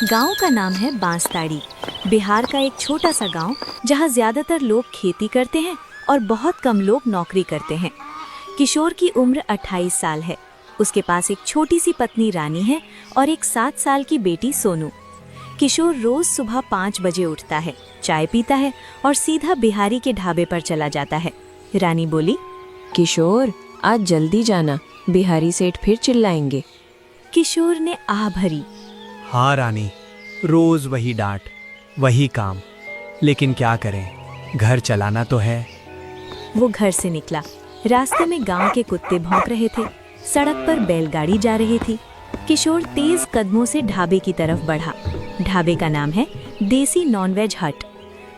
गांव का नाम है बांसताड़ी। बिहार का एक छोटा सा गांव जहां ज्यादातर लोग खेती करते हैं और बहुत कम लोग नौकरी करते हैं। किशोर की उम्र 28 साल है। उसके पास एक छोटी सी पत्नी रानी है और एक 7 साल की बेटी सोनू। किशोर रोज सुबह 5 बजे उठता है, चाय पीता है और सीधा बिहारी के ढाबे पर चला जाता है। रानी बोली, किशोर आज जल्दी जाना, बिहारी सेठ फिर चिल्लाएंगे। किशोर ने आह भरी। हाँ रानी, रोज वही डांट, वही काम, लेकिन क्या करें, घर चलाना तो है। वो घर से निकला। रास्ते में गांव के कुत्ते भौंक रहे थे। सड़क पर बैलगाड़ी जा रही थी। किशोर तेज कदमों से ढाबे की तरफ बढ़ा। ढाबे का नाम है देसी नॉनवेज हट।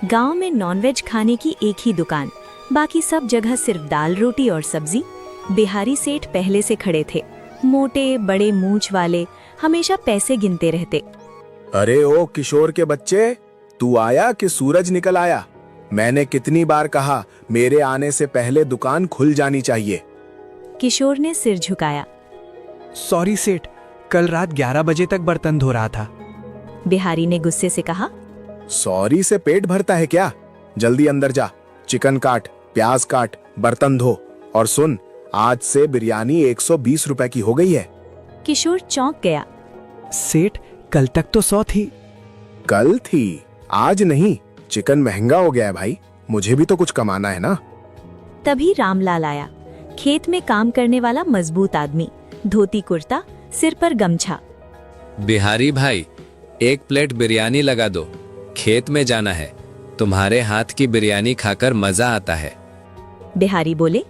गांव में नॉनवेज खाने की एक ही दुकान, बाकी सब जगह सिर्फ दाल रोटी और सब्जी। बिहारी सेठ पहले से खड़े थे, मोटे बड़े मूंछ वाले, हमेशा पैसे गिनते रहते। अरे ओ किशोर के बच्चे, तू आया कि सूरज निकल आया? मैंने कितनी बार कहा, मेरे आने से पहले दुकान खुल जानी चाहिए। किशोर ने सिर झुकाया। सॉरी सेठ, कल रात 11 बजे तक बर्तन धो रहा था। बिहारी ने गुस्से से कहा, सॉरी से पेट भरता है क्या? जल्दी अंदर जा, चिकन काट, प्याज काट, बर्तन धो, और सुन, आज से बिरयानी 120 रुपए की हो गई है। किशोर चौंक गया। सेठ, कल तक तो 100 थी। कल थी, आज नहीं। चिकन महंगा हो गया है भाई, मुझे भी तो कुछ कमाना है ना। तभी रामलाल आया। खेत में काम करने वाला मजबूत आदमी, धोती कुर्ता, सिर पर गमछा। बिहारी भाई, 1 प्लेट बिरयानी लगा दो, खेत में जाना है। तुम्हारे हाथ की बिरयानी खाकर मजा आता है। बिहारी बोले,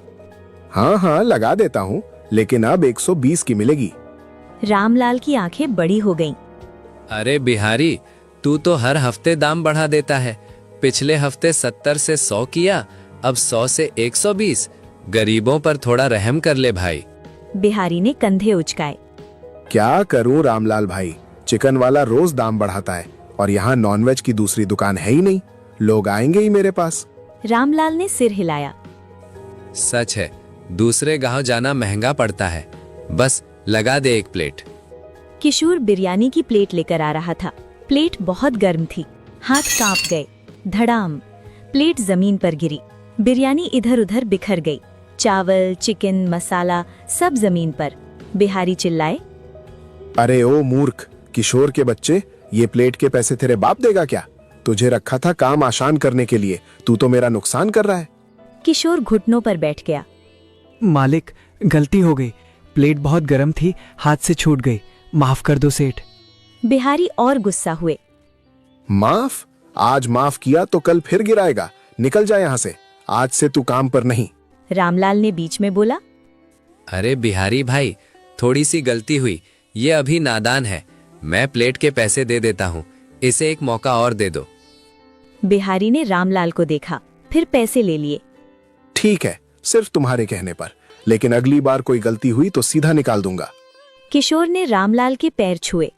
हाँ हाँ लगा देता हूँ, लेकिन अब 120 की मिलेगी। रामलाल की आंखें बड़ी हो गईं। अरे बिहारी, तू तो हर हफ्ते दाम बढ़ा देता है। पिछले हफ्ते 70 से 100 किया, अब 100 से 120। गरीबों पर थोड़ा रहम कर ले भाई। बिहारी ने कंधे उचकाए। क्या करूं रामलाल भाई, चिकन वाला रोज दाम बढ़ाता है और यहाँ नॉनवेज की दूसरी दुकान है ही नहीं। लोग आएंगे ही मेरे पास। रामलाल ने सिर हिलाया। सच है, दूसरे गांव जाना महंगा पड़ता है। बस लगा दे 1 प्लेट। किशोर बिरयानी की प्लेट लेकर आ रहा था। प्लेट बहुत गर्म थी, हाथ कांप गए। धड़ाम, प्लेट जमीन पर गिरी। बिरयानी इधर उधर बिखर गई। चावल, चिकन, मसाला सब जमीन पर। बिहारी चिल्लाए, अरे ओ मूर्ख किशोर के बच्चे, ये प्लेट के पैसे तेरे बाप देगा क्या? तुझे रखा था काम आसान करने के लिए, तू तो मेरा नुकसान कर रहा है। किशोर घुटनों पर बैठ गया। मालिक, गलती हो गई, प्लेट बहुत गर्म थी, हाथ से छूट गई, माफ कर दो सेठ। बिहारी और गुस्सा हुए। माफ? आज माफ किया तो कल फिर गिराएगा। निकल जा यहाँ से, आज से तू काम पर नहीं। रामलाल ने बीच में बोला, अरे बिहारी भाई, थोड़ी सी गलती हुई, ये अभी नादान है। मैं प्लेट के पैसे दे देता हूँ, इसे एक मौका और दे दो। बिहारी ने रामलाल को देखा, फिर पैसे ले लिए। ठीक है, सिर्फ तुम्हारे कहने पर, लेकिन अगली बार कोई गलती हुई तो सीधा निकाल दूंगा। किशोर ने रामलाल के पैर छुए।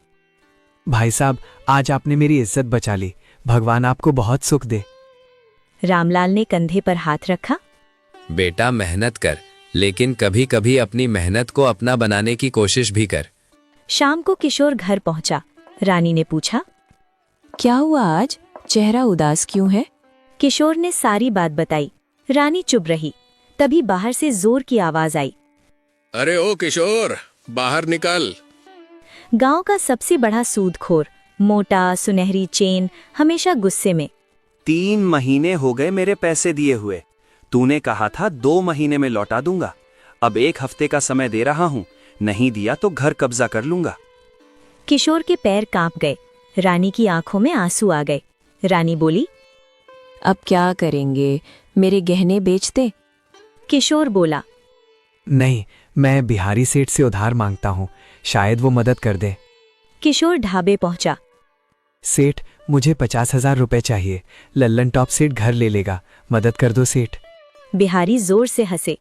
भाई साहब, आज आपने मेरी इज्जत बचा ली, भगवान आपको बहुत सुख दे। रामलाल ने कंधे पर हाथ रखा। बेटा मेहनत कर, लेकिन कभी कभी अपनी मेहनत को अपना बनाने की कोशिश भी कर। शाम को किशोर घर पहुंचा। रानी ने पूछा, क्या हुआ आज, चेहरा उदास क्यों है? किशोर ने सारी बात बताई। रानी चुप रही। तभी बाहर से जोर की आवाज आई, अरे ओ किशोर, बाहर निकल। गांव का सबसे बड़ा सूदखोर, मोटा सुनहरी चेन, हमेशा गुस्से में। 3 महीने हो गए मेरे पैसे दिए हुए। तूने कहा था 2 महीने में लौटा दूंगा। अब 1 हफ्ते का समय दे रहा हूँ, नहीं दिया तो घर कब्जा कर लूंगा। किशोर के पैर कांप गए। रानी की आंखों में आंसू आ गए। रानी बोली, अब क्या करेंगे, मेरे गहने बेच दे। किशोर बोला, नहीं, मैं बिहारी सेठ से उधार मांगता हूँ, शायद वो मदद कर दे। किशोर ढाबे पहुंचा। सेठ, मुझे 50,000 रुपए चाहिए, लल्लन टॉप सेठ घर ले लेगा, मदद कर दो सेठ। बिहारी जोर से हंसे।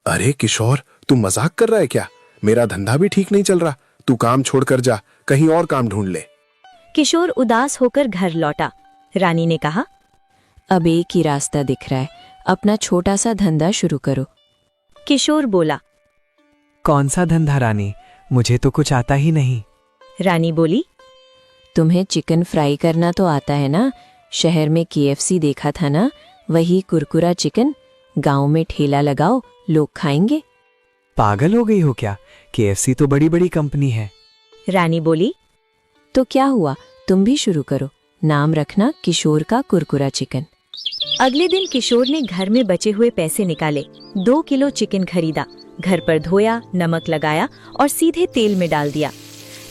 अरे किशोर, तू मजाक कर रहा है क्या? मेरा धंधा भी ठीक नहीं चल रहा, तू काम छोड़कर जा, कहीं और काम ढूंढ ले। किशोर उदास होकर घर लौटा। रानी ने कहा, अब एक ही रास्ता दिख रहा है, अपना छोटा सा धंधा शुरू करो। किशोर बोला, कौन सा धंधा रानी? मुझे तो कुछ आता ही नहीं। रानी बोली, तुम्हें चिकन फ्राई करना तो आता है ना? शहर में KFC देखा था ना, वही कुरकुरा चिकन। गांव में ठेला लगाओ, लोग खाएंगे। पागल हो गई हो क्या? KFC तो बड़ी बड़ी कंपनी है। रानी बोली, तो क्या हुआ, तुम भी शुरू करो। नाम रखना किशोर का कुरकुरा चिकन। अगले दिन किशोर ने घर में बचे हुए पैसे निकाले, 2 किलो चिकन खरीदा, घर पर धोया, नमक लगाया और सीधे तेल में डाल दिया।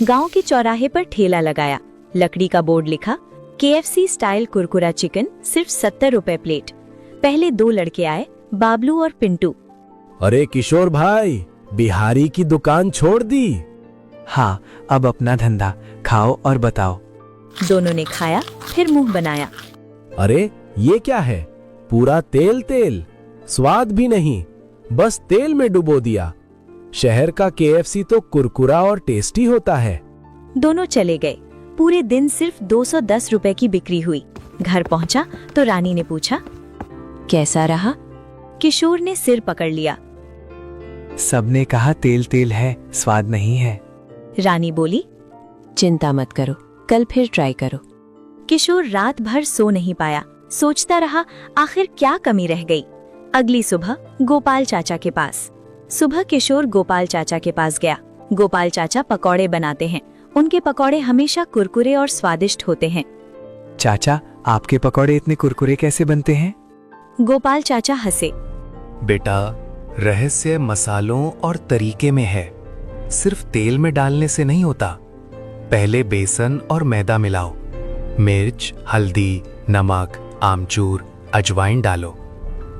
गांव के चौराहे पर ठेला लगाया, लकड़ी का बोर्ड लिखा, KFC स्टाइल कुरकुरा चिकन, सिर्फ 70 रुपए प्लेट। पहले 2 लड़के आए, बाबलू और पिंटू। अरे किशोर भाई, बिहारी की दुकान छोड़ दी? हाँ, अब अपना धंधा, खाओ और बताओ। दोनों ने खाया, फिर मुंह बनाया। अरे ये क्या है? पूरा तेल तेल, स्वाद भी नहीं, बस तेल में डुबो दिया। शहर का KFC तो कुरकुरा और टेस्टी होता है। दोनों चले गए। पूरे दिन सिर्फ 210 रुपए की बिक्री हुई। घर पहुंचा तो रानी ने पूछा, कैसा रहा? किशोर ने सिर पकड़ लिया। सबने कहा तेल तेल है, स्वाद नहीं है। रानी बोली, चिंता मत करो, कल फिर ट्राई करो। किशोर रात भर सो नहीं पाया, सोचता रहा आखिर क्या कमी रह गई। अगली सुबह गोपाल चाचा के पास। सुबह किशोर गोपाल चाचा के पास गया। गोपाल चाचा पकौड़े बनाते हैं। उनके पकौड़े हमेशा कुरकुरे और स्वादिष्ट होते हैं। चाचा, आपके पकौड़े इतने कुरकुरे कैसे बनते हैं? गोपाल चाचा हंसे। बेटा, रहस्य मसालों और तरीके में है, सिर्फ तेल में डालने से नहीं होता। पहले बेसन और मैदा मिलाओ, मिर्च, हल्दी, नमक, आमचूर, अजवाइन डालो।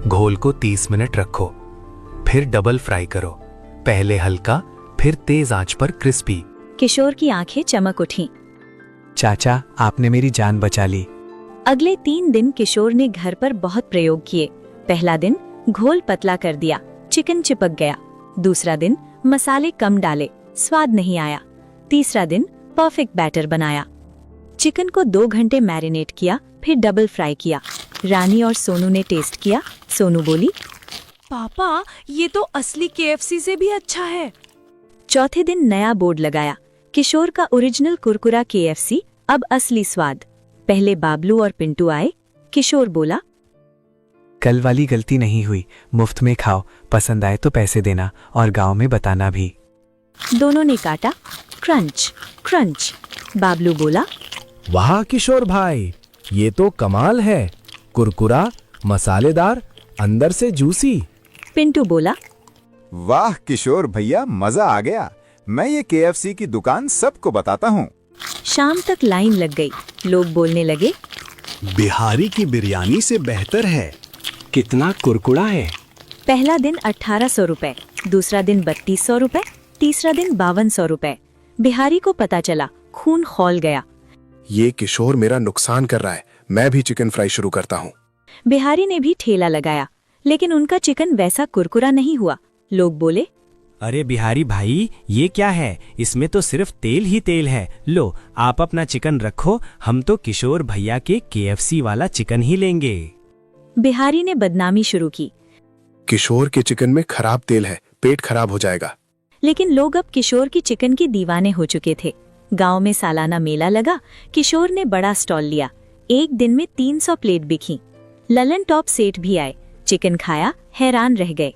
घोल को 30 मिनट रखो, फिर डबल फ्राई करो। पहले हल्का, फिर तेज आंच पर क्रिस्पी। किशोर की आंखें चमक उठीं। चाचा, आपने मेरी जान बचा ली। अगले 3 दिन किशोर ने घर पर बहुत प्रयोग किए। पहला दिन घोल पतला कर दिया, चिकन चिपक गया। दूसरा दिन मसाले कम डाले, स्वाद नहीं आया। तीसरा दिन परफेक्ट बैटर बनाया। चिकन को 2 घंटे मैरिनेट किया, फिर डबल फ्राई किया। रानी और सोनू ने टेस्ट किया। सोनू बोली, पापा, ये तो असली KFC से भी अच्छा है। चौथे दिन नया बोर्ड लगाया, किशोर का ओरिजिनल कुरकुरा KFC, अब असली स्वाद। पहले बाबलू और पिंटू आए। किशोर बोला, कल वाली गलती नहीं हुई, मुफ्त में खाओ, पसंद आए तो पैसे देना और गांव में बताना भी। दोनों ने काटा, क्रंच क्रंच। बाबलू बोला, वाह किशोर भाई, ये तो कमाल है। कुरकुरा, मसालेदार, अंदर से जूसी। पिंटू बोला, वाह किशोर भैया, मजा आ गया। मैं ये KFC की दुकान सबको बताता हूँ। शाम तक लाइन लग गई। लोग बोलने लगे, बिहारी की बिरयानी से बेहतर है। कितना कुरकुरा है। पहला दिन 1800 रुपए, दूसरा दिन 3200 रुपए, तीसरा दिन 5200 रुपए। बिहारी को पता चला, खून खौल गया। ये किशोर मेरा नुकसान कर रहा है, मैं भी चिकन फ्राई शुरू करता हूँ। बिहारी ने भी ठेला लगाया, लेकिन उनका चिकन वैसा कुरकुरा नहीं हुआ। लोग बोले, अरे बिहारी भाई, ये क्या है? इसमें तो सिर्फ तेल ही तेल है। लो, आप अपना चिकन रखो, हम तो किशोर भैया के KFC वाला चिकन ही लेंगे। बिहारी ने बदनामी शुरू की। किशोर के चिकन में खराब तेल है, पेट खराब हो जाएगा। लेकिन लोग अब किशोर की चिकन के दीवाने हो चुके थे। गांव में सालाना मेला लगा। किशोर ने बड़ा स्टॉल लिया। एक दिन में 300 प्लेट बिकी। ललन टॉप सेठ भी आए, चिकन खाया, हैरान रह गए।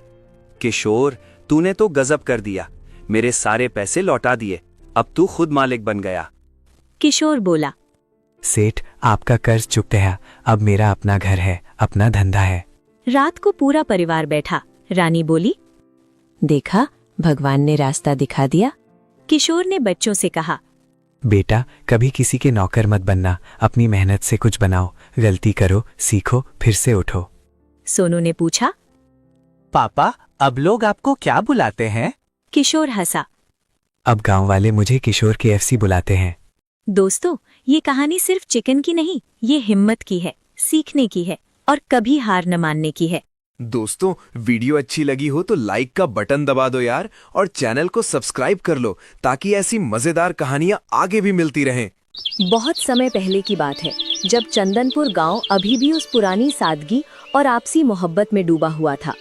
किशोर, तूने तो गजब कर दिया, मेरे सारे पैसे लौटा दिए। अब तू खुद मालिक बन गया। किशोर बोला, सेठ, आपका कर्ज चुक गया, अब मेरा अपना घर है, अपना धंधा है। रात को पूरा परिवार बैठा। रानी बोली, देखा, भगवान ने रास्ता दिखा दिया। किशोर ने बच्चों से कहा, बेटा, कभी किसी के नौकर मत बनना, अपनी मेहनत से कुछ बनाओ, गलती करो, सीखो, फिर से उठो। सोनू ने पूछा, पापा, अब लोग आपको क्या बुलाते हैं? किशोर हंसा। अब गांव वाले मुझे किशोर KFC बुलाते हैं। दोस्तों, ये कहानी सिर्फ चिकन की नहीं, ये हिम्मत की है, सीखने की है और कभी हार न मानने की है। दोस्तों, वीडियो अच्छी लगी हो तो लाइक का बटन दबा दो यार, और चैनल को सब्सक्राइब कर लो ताकि ऐसी मजेदार कहानियां आगे भी मिलती रहें। बहुत समय पहले की बात है, जब चंदनपुर गांव अभी भी उस पुरानी सादगी और आपसी मोहब्बत में डूबा हुआ था।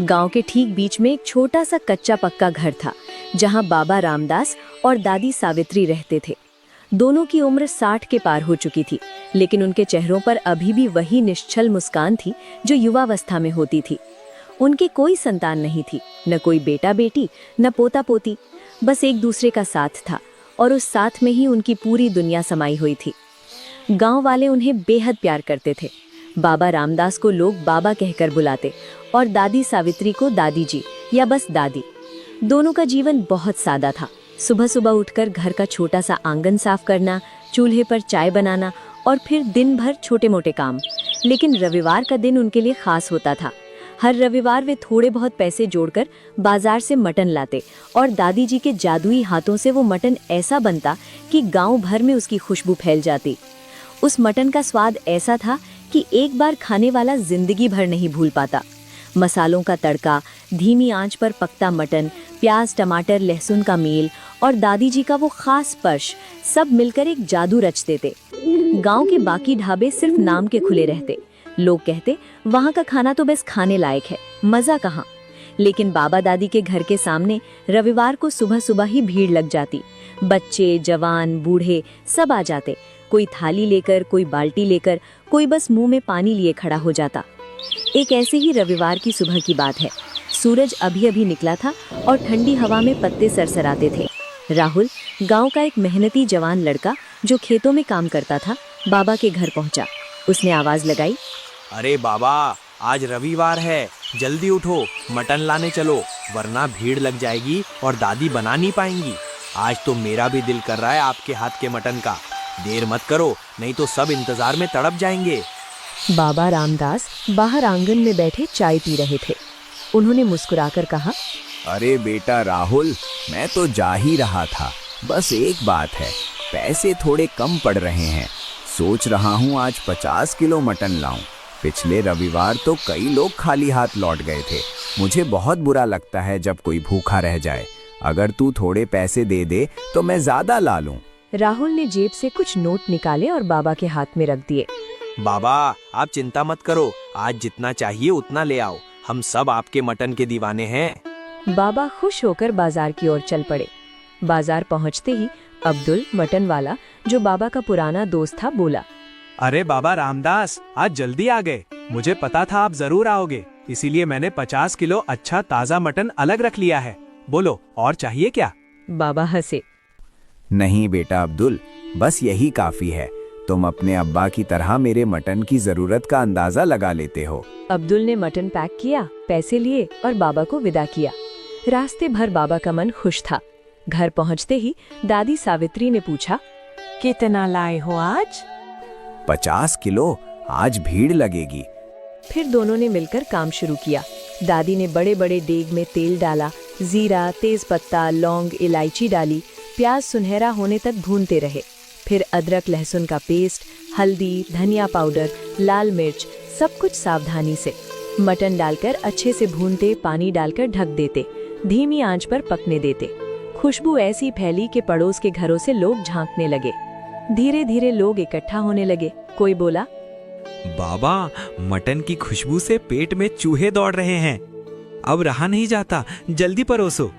गांव के ठीक बीच में एक छोटा सा कच्चा पक्का घर था, जहां बाबा रामदास और दादी सावित्री रहते थे। दोनों की उम्र 60 के पार हो चुकी थी, लेकिन उनके चेहरों पर अभी भी वही निश्चल मुस्कान थी जो युवावस्था में होती थी। उनके कोई संतान नहीं थी, न कोई बेटा बेटी, न पोता पोती, बस एक दूसरे का साथ था, और उस साथ में ही उनकी पूरी दुनिया समाई हुई थी। गांव वाले उन्हें बेहद प्यार करते थे। बाबा रामदास को लोग बाबा कहकर बुलाते और दादी सावित्री को दादी जी या बस दादी। दोनों का जीवन बहुत सादा था। सुबह सुबह उठकर घर का छोटा सा आंगन साफ करना, चूल्हे पर चाय बनाना और फिर दिन भर छोटे मोटे काम। लेकिन रविवार का दिन उनके लिए खास होता था। हर रविवार वे थोड़े बहुत पैसे जोड़कर बाजार से मटन लाते और दादी जी के जादुई हाथों से वो मटन ऐसा बनता कि गांव भर में उसकी खुशबू फैल जाती। उस मटन का स्वाद ऐसा था कि एक बार खाने वाला जिंदगी भर नहीं भूल पाता। मसालों का तड़का, धीमी आंच पर पकता मटन, प्याज टमाटर लहसुन का मेल और दादी जी का वो खास स्पर्श, सब मिलकर एक जादू रच देते। गांव के बाकी ढाबे सिर्फ नाम के खुले रहते। लोग कहते वहाँ का खाना तो बस खाने लायक है, मजा कहाँ। लेकिन बाबा दादी के घर के सामने रविवार को सुबह सुबह ही भीड़ लग जाती। बच्चे, जवान, बूढ़े सब आ जाते। कोई थाली लेकर, कोई बाल्टी लेकर, कोई बस मुंह में पानी लिए खड़ा हो जाता। एक ऐसे ही रविवार की सुबह की बात है। सूरज अभी अभी निकला था और ठंडी हवा में पत्ते सरसराते थे। राहुल, गांव का एक मेहनती जवान लड़का जो खेतों में काम करता था, बाबा के घर पहुंचा। उसने आवाज लगाई, अरे बाबा, आज रविवार है, जल्दी उठो, मटन लाने चलो, वरना भीड़ लग जाएगी और दादी बना नहीं पाएंगी। आज तो मेरा भी दिल कर रहा है आपके हाथ के मटन का। देर मत करो, नहीं तो सब इंतजार में तड़प जाएंगे। बाबा रामदास बाहर आंगन में बैठे चाय पी रहे थे। उन्होंने मुस्कुराकर कहा, अरे बेटा राहुल, मैं तो जा ही रहा था। बस एक बात है, पैसे थोड़े कम पड़ रहे हैं। सोच रहा हूँ आज 50 किलो मटन लाऊं। पिछले रविवार तो कई लोग खाली हाथ लौट गए थे। मुझे बहुत बुरा लगता है जब कोई भूखा रह जाए। अगर तू थोड़े पैसे दे दे तो मैं ज्यादा ला लूं। राहुल ने जेब से कुछ नोट निकाले और बाबा के हाथ में रख दिए। बाबा, आप चिंता मत करो, आज जितना चाहिए उतना ले आओ। हम सब आपके मटन के दीवाने हैं। बाबा खुश होकर बाजार की ओर चल पड़े। बाजार पहुंचते ही अब्दुल, मटन वाला, जो बाबा का पुराना दोस्त था, बोला, अरे बाबा रामदास, आज जल्दी आ गए। मुझे पता था आप जरूर आओगे, इसीलिए मैंने 50 किलो अच्छा ताजा मटन अलग रख लिया है। बोलो, और चाहिए क्या? बाबा हंसे। नहीं बेटा अब्दुल, बस यही काफी है। तुम अपने अब्बा की तरह मेरे मटन की जरूरत का अंदाजा लगा लेते हो। अब्दुल ने मटन पैक किया, पैसे लिए और बाबा को विदा किया। रास्ते भर बाबा का मन खुश था। घर पहुंचते ही दादी सावित्री ने पूछा, कितना लाए हो आज? 50 किलो, आज भीड़ लगेगी। फिर दोनों ने मिलकर काम शुरू किया। दादी ने बड़े बड़े डेग में तेल डाला, जीरा, तेज पत्ता, लौंग, इलायची डाली, प्याज सुनहरा होने तक भूनते रहे। फिर अदरक लहसुन का पेस्ट, हल्दी, धनिया पाउडर, लाल मिर्च, सब कुछ सावधानी से। मटन डालकर अच्छे से भूनते, पानी डालकर ढक देते, धीमी आंच पर पकने देते। खुशबू ऐसी फैली कि पड़ोस के घरों से लोग झांकने लगे। धीरे धीरे लोग इकट्ठा होने लगे। कोई बोला, बाबा, मटन की खुशबू से पेट में चूहे दौड़ रहे हैं, अब रहा नहीं जाता, जल्दी परोसो।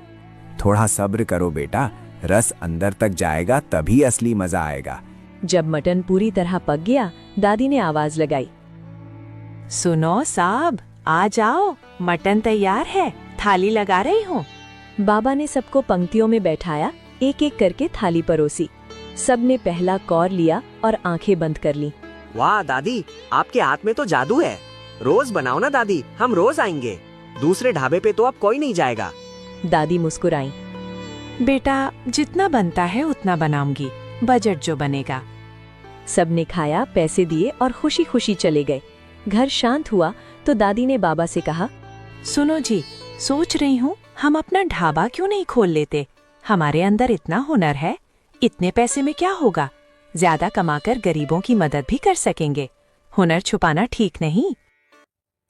थोड़ा सब्र करो बेटा, रस अंदर तक जाएगा तभी असली मजा आएगा। जब मटन पूरी तरह पक गया, दादी ने आवाज लगाई, सुनो साहब, आ जाओ, मटन तैयार है, थाली लगा रही हूँ। बाबा ने सबको पंक्तियों में बैठाया, एक एक करके थाली परोसी। सबने पहला कौर लिया और आंखें बंद कर ली। वाह दादी, आपके हाथ में तो जादू है। रोज बनाओ ना दादी, हम रोज आएंगे। दूसरे ढाबे पे तो अब कोई नहीं जाएगा। दादी मुस्कुराई। बेटा, जितना बनता है उतना बनाऊंगी, बजट जो बनेगा। सबने खाया, पैसे दिए और खुशी खुशी चले गए। घर शांत हुआ तो दादी ने बाबा से कहा, सुनो जी, सोच रही हूँ हम अपना ढाबा क्यों नहीं खोल लेते? हमारे अंदर इतना हुनर है, इतने पैसे में क्या होगा? ज्यादा कमाकर गरीबों की मदद भी कर सकेंगे। हुनर छुपाना ठीक नहीं।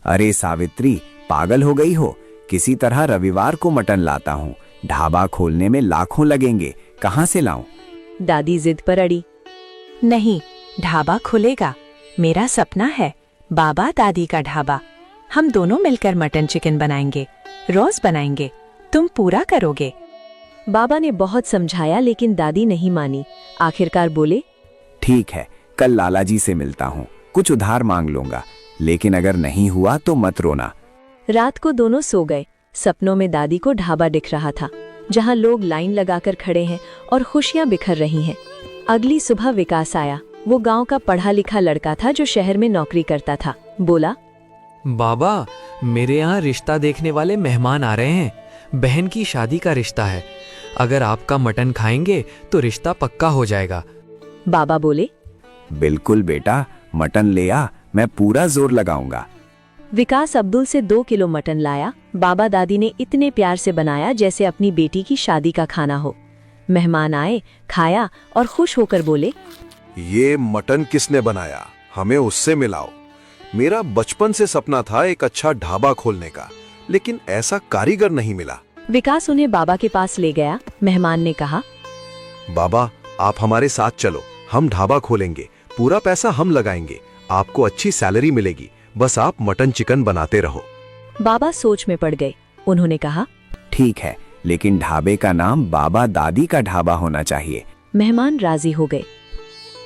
अरे सावित्री, पागल हो गई हो? किसी तरह रविवार को मटन लाता हूँ। ढाबा खोलने में लाखों लगेंगे, कहाँ से लाऊं? दादी जिद पर अड़ी। नहीं, ढाबा खुलेगा। मेरा सपना है, बाबा दादी का ढाबा। हम दोनों मिलकर मटन चिकन बनाएंगे, रोज बनाएंगे। तुम पूरा करोगे? बाबा ने बहुत समझाया लेकिन दादी नहीं मानी। आखिरकार बोले, ठीक है, कल लाला जी से मिलता हूँ, कुछ उधार मांग लूंगा, लेकिन अगर नहीं हुआ तो मत रोना। रात को दोनों सो गए। सपनों में दादी को ढाबा दिख रहा था, जहाँ लोग लाइन लगाकर खड़े हैं और खुशियां बिखर रही हैं। अगली सुबह विकास आया। वो गांव का पढ़ा लिखा लड़का था जो शहर में नौकरी करता था। बोला, बाबा, मेरे यहाँ रिश्ता देखने वाले मेहमान आ रहे हैं। बहन की शादी का रिश्ता है। अगर आपका मटन खाएंगे तो रिश्ता पक्का हो जाएगा। बाबा बोले, बिल्कुल बेटा, मटन ले आ, मैं पूरा जोर लगाऊंगा। विकास अब्दुल से 2 किलो मटन लाया। बाबा दादी ने इतने प्यार से बनाया जैसे अपनी बेटी की शादी का खाना हो। मेहमान आए, खाया और खुश होकर बोले, ये मटन किसने बनाया? हमें उससे मिलाओ। मेरा बचपन से सपना था एक अच्छा ढाबा खोलने का, लेकिन ऐसा कारीगर नहीं मिला। विकास उन्हें बाबा के पास ले गया। मेहमान ने कहा, बाबा, आप हमारे साथ चलो, हम ढाबा खोलेंगे, पूरा पैसा हम लगाएंगे, आपको अच्छी सैलरी मिलेगी, बस आप मटन चिकन बनाते रहो। बाबा सोच में पड़ गए। उन्होंने कहा, ठीक है, लेकिन ढाबे का नाम बाबा दादी का ढाबा होना चाहिए। मेहमान राजी हो गए।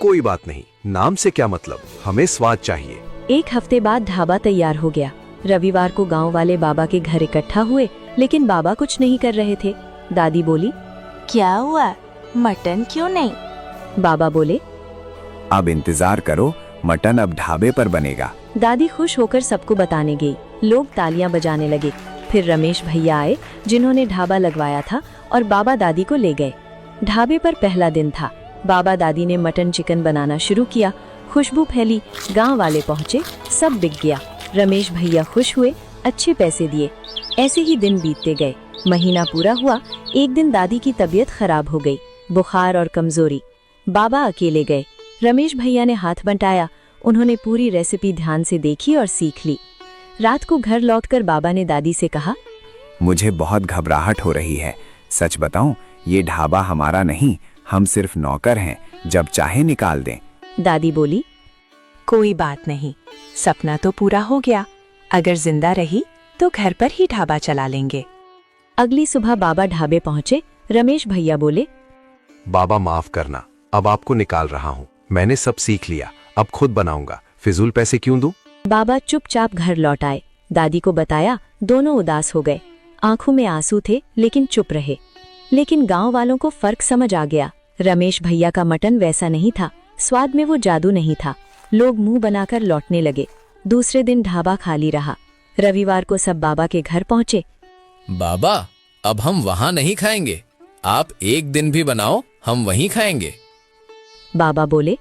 कोई बात नहीं, नाम से क्या मतलब, हमें स्वाद चाहिए। 1 हफ्ते बाद ढाबा तैयार हो गया। रविवार को गांव वाले बाबा के घर इकट्ठा हुए, लेकिन बाबा कुछ नहीं कर रहे थे। दादी बोली, क्या हुआ, मटन क्यों नहीं? बाबा बोले, अब इंतजार करो, मटन अब ढाबे पर बनेगा। दादी खुश होकर सबको बताने गई। लोग तालियां बजाने लगे। फिर रमेश भैया आए, जिन्होंने ढाबा लगवाया था, और बाबा दादी को ले गए। ढाबे पर पहला दिन था। बाबा दादी ने मटन चिकन बनाना शुरू किया। खुशबू फैली, गांव वाले पहुंचे, सब बिक गया। रमेश भैया खुश हुए, अच्छे पैसे दिए। ऐसे ही दिन बीतते गए। महीना पूरा हुआ। एक दिन दादी की तबीयत खराब हो गई, बुखार और कमजोरी। बाबा अकेले गए। रमेश भैया ने हाथ बंटाया। उन्होंने पूरी रेसिपी ध्यान से देखी और सीख ली। रात को घर लौटकर बाबा ने दादी से कहा, मुझे बहुत घबराहट हो रही है। सच बताऊं, ये ढाबा हमारा नहीं, हम सिर्फ नौकर हैं, जब चाहे निकाल दें। दादी बोली, कोई बात नहीं, सपना तो पूरा हो गया। अगर जिंदा रही तो घर पर ही ढाबा चला लेंगे। अगली सुबह बाबा ढाबे पहुंचे। रमेश भैया बोले, बाबा माफ करना, अब आपको निकाल रहा हूँ, मैंने सब सीख लिया, अब खुद बनाऊंगा, फिजूल पैसे क्यों दूं? बाबा चुपचाप घर लौट आए। दादी को बताया, दोनों उदास हो गए। आंखों में आंसू थे, लेकिन चुप रहे। लेकिन गांव वालों को फर्क समझ आ गया। रमेश भैया का मटन वैसा नहीं था, स्वाद में वो जादू नहीं था। लोग मुंह बनाकर लौटने लगे। दूसरे दिन ढाबा खाली रहा। रविवार को सब बाबा के घर पहुंचे। बाबा, अब हम वहाँ नहीं खाएंगे, आप एक दिन भी बनाओ, हम वहीं खाएंगे। बाबा बोले,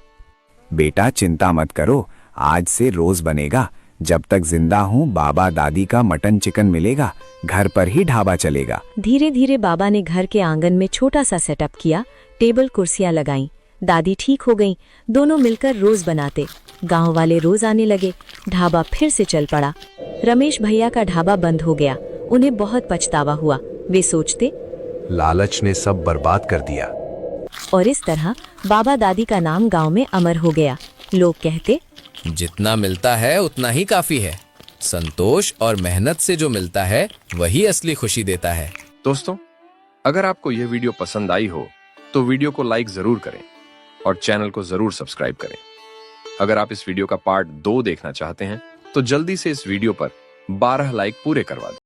बेटा चिंता मत करो, आज से रोज बनेगा। जब तक जिंदा हूँ बाबा दादी का मटन चिकन मिलेगा, घर पर ही ढाबा चलेगा। धीरे धीरे बाबा ने घर के आंगन में छोटा सा सेटअप किया। टेबल कुर्सियां लगाईं। दादी ठीक हो गईं। दोनों मिलकर रोज बनाते। गांव वाले रोज आने लगे। ढाबा फिर से चल पड़ा। रमेश भैया का ढाबा बंद हो गया। उन्हें बहुत पछतावा हुआ। वे सोचते, लालच ने सब बर्बाद कर दिया। और इस तरह बाबा दादी का नाम गांव में अमर हो गया। लोग कहते, जितना मिलता है उतना ही काफी है। संतोष और मेहनत से जो मिलता है वही असली खुशी देता है। दोस्तों, अगर आपको यह वीडियो पसंद आई हो तो वीडियो को लाइक जरूर करें और चैनल को जरूर सब्सक्राइब करें। अगर आप इस वीडियो का पार्ट 2 देखना चाहते हैं तो जल्दी से इस वीडियो पर 12 लाइक पूरे करवा दें।